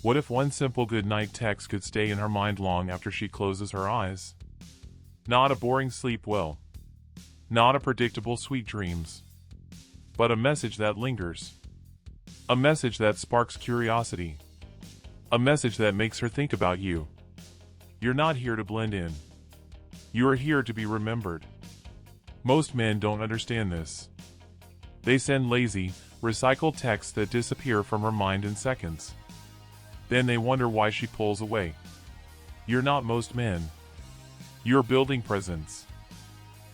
What if one simple goodnight text could stay in her mind long after she closes her eyes? Not a boring sleep well. Not a predictable sweet dreams. But a message that lingers. A message that sparks curiosity. A message that makes her think about you. You're not here to blend in. You are here to be remembered. Most men don't understand this. They send lazy, recycled texts that disappear from her mind in seconds. Then they wonder why she pulls away. You're not most men. You're building presence.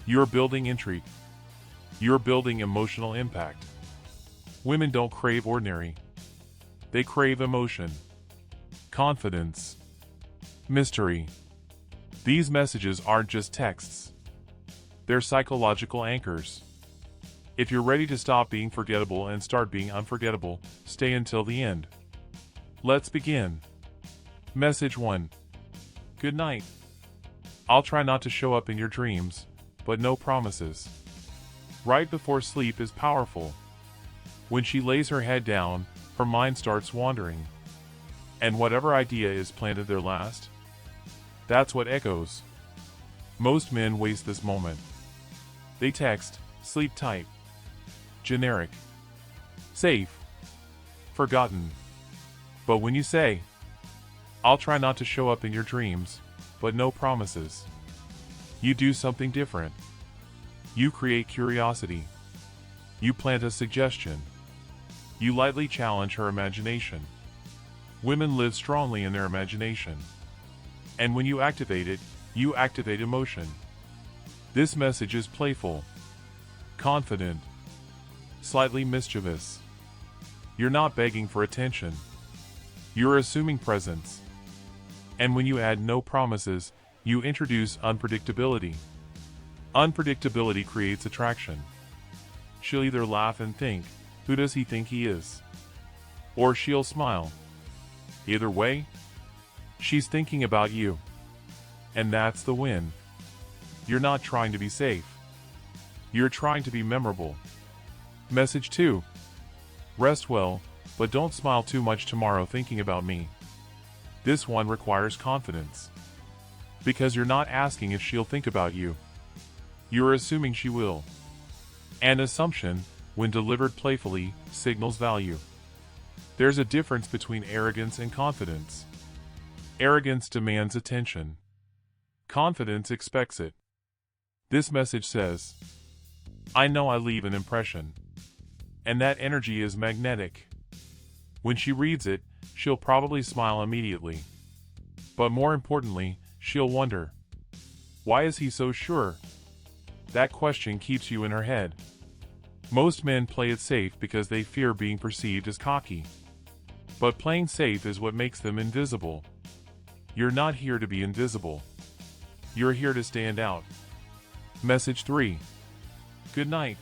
You're building intrigue. You're building emotional impact. Women don't crave ordinary. They crave emotion, confidence, mystery. These messages aren't just texts. They're psychological anchors. If you're ready to stop being forgettable and start being unforgettable, stay until the end. Let's begin. Message 1. Good night. I'll try not to show up in your dreams, but no promises. Right before sleep is powerful. When she lays her head down, her mind starts wandering. And whatever idea is planted there last, that's what echoes. Most men waste this moment. They text, sleep tight, generic, safe, forgotten. But when you say, I'll try not to show up in your dreams, but no promises, you do something different. You create curiosity. You plant a suggestion. You lightly challenge her imagination. Women live strongly in their imagination. And when you activate it, you activate emotion. This message is playful, confident, slightly mischievous. You're not begging for attention. You're assuming presence. And when you add no promises, you introduce unpredictability. Unpredictability creates attraction. She'll either laugh and think, who does he think he is? Or she'll smile. Either way, she's thinking about you. And that's the win. You're not trying to be safe. You're trying to be memorable. Message 2. Rest well, but don't smile too much tomorrow thinking about me. This one requires confidence. Because you're not asking if she'll think about you. You're assuming she will. An assumption, when delivered playfully, signals value. There's a difference between arrogance and confidence. Arrogance demands attention. Confidence expects it. This message says, I know I leave an impression. And that energy is magnetic. When she reads it, she'll probably smile immediately. But more importantly, she'll wonder, why is he so sure? That question keeps you in her head. Most men play it safe because they fear being perceived as cocky. But playing safe is what makes them invisible. You're not here to be invisible. You're here to stand out. Message 3. Good night.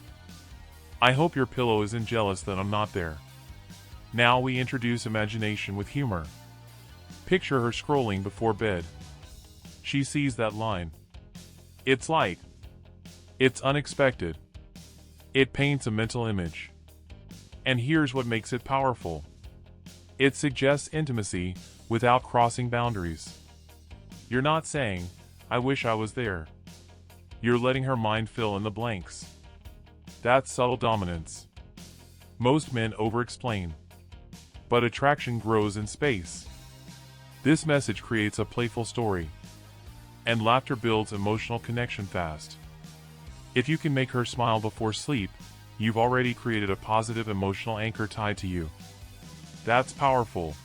I hope your pillow isn't jealous that I'm not there. Now we introduce imagination with humor. Picture her scrolling before bed. She sees that line. It's light. It's unexpected. It paints a mental image. And here's what makes it powerful. It suggests intimacy without crossing boundaries. You're not saying, I wish I was there. You're letting her mind fill in the blanks. That's subtle dominance. Most men over-explain. But attraction grows in space. This message creates a playful story. And laughter builds emotional connection fast. If you can make her smile before sleep, you've already created a positive emotional anchor tied to you. That's powerful.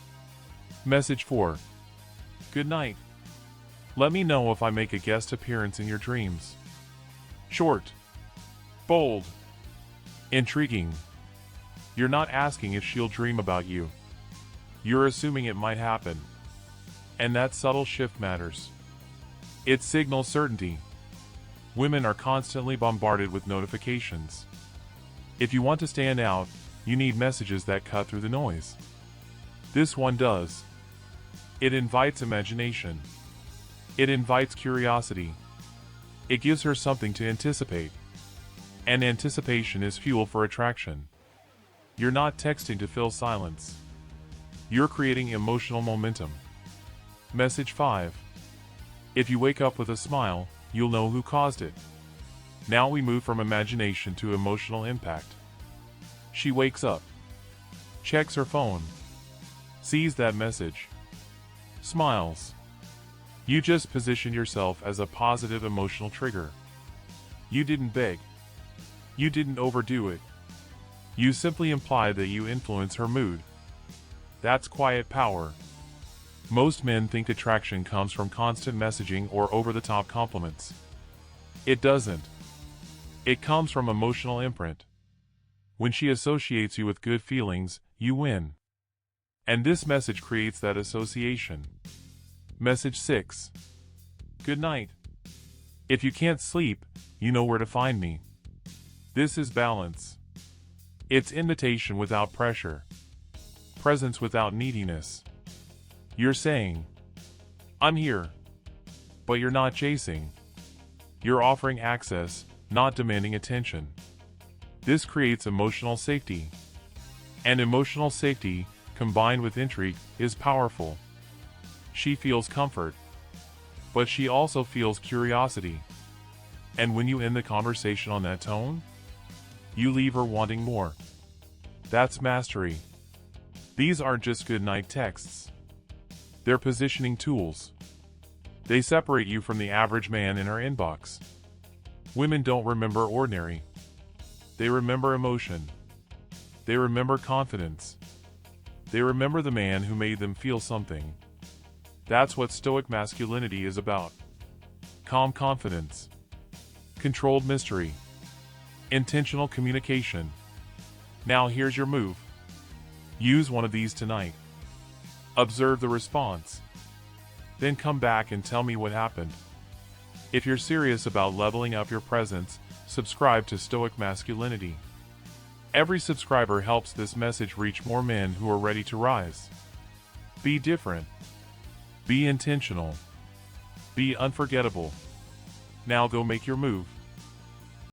Message 4. Good night. Let me know if I make a guest appearance in your dreams. Short, bold, intriguing. You're not asking if she'll dream about you. You're assuming it might happen. And that subtle shift matters. It signals certainty. Women are constantly bombarded with notifications. If you want to stand out, you need messages that cut through the noise. This one does. It invites imagination. It invites curiosity. It gives her something to anticipate. And anticipation is fuel for attraction. You're not texting to fill silence. You're creating emotional momentum. Message 5. If you wake up with a smile, you'll know who caused it. Now we move from imagination to emotional impact. She wakes up, checks her phone, sees that message, smiles. You just position yourself as a positive emotional trigger. You didn't beg. You didn't overdo it. You simply imply that you influence her mood. That's quiet power. Most men think attraction comes from constant messaging or over-the-top compliments. It doesn't. It comes from emotional imprint. When she associates you with good feelings, you win. And this message creates that association. Message 6. Good night. If you can't sleep, you know where to find me. This is balance. It's invitation without pressure. Presence without neediness. You're saying, I'm here. But you're not chasing. You're offering access, not demanding attention. This creates emotional safety. And emotional safety, combined with intrigue, is powerful. She feels comfort. But she also feels curiosity. And when you end the conversation on that tone, you leave her wanting more. That's mastery. These aren't just goodnight texts. They're positioning tools. They separate you from the average man in her inbox. Women don't remember ordinary. They remember emotion. They remember confidence. They remember the man who made them feel something. That's what Stoic masculinity is about. Calm confidence. Controlled mystery. Intentional communication. Now here's your move. Use one of these tonight. Observe the response. Then come back and tell me what happened. If you're serious about leveling up your presence, subscribe to Stoic Masculinity. Every subscriber helps this message reach more men who are ready to rise. Be different. Be intentional. Be unforgettable. Now go make your move.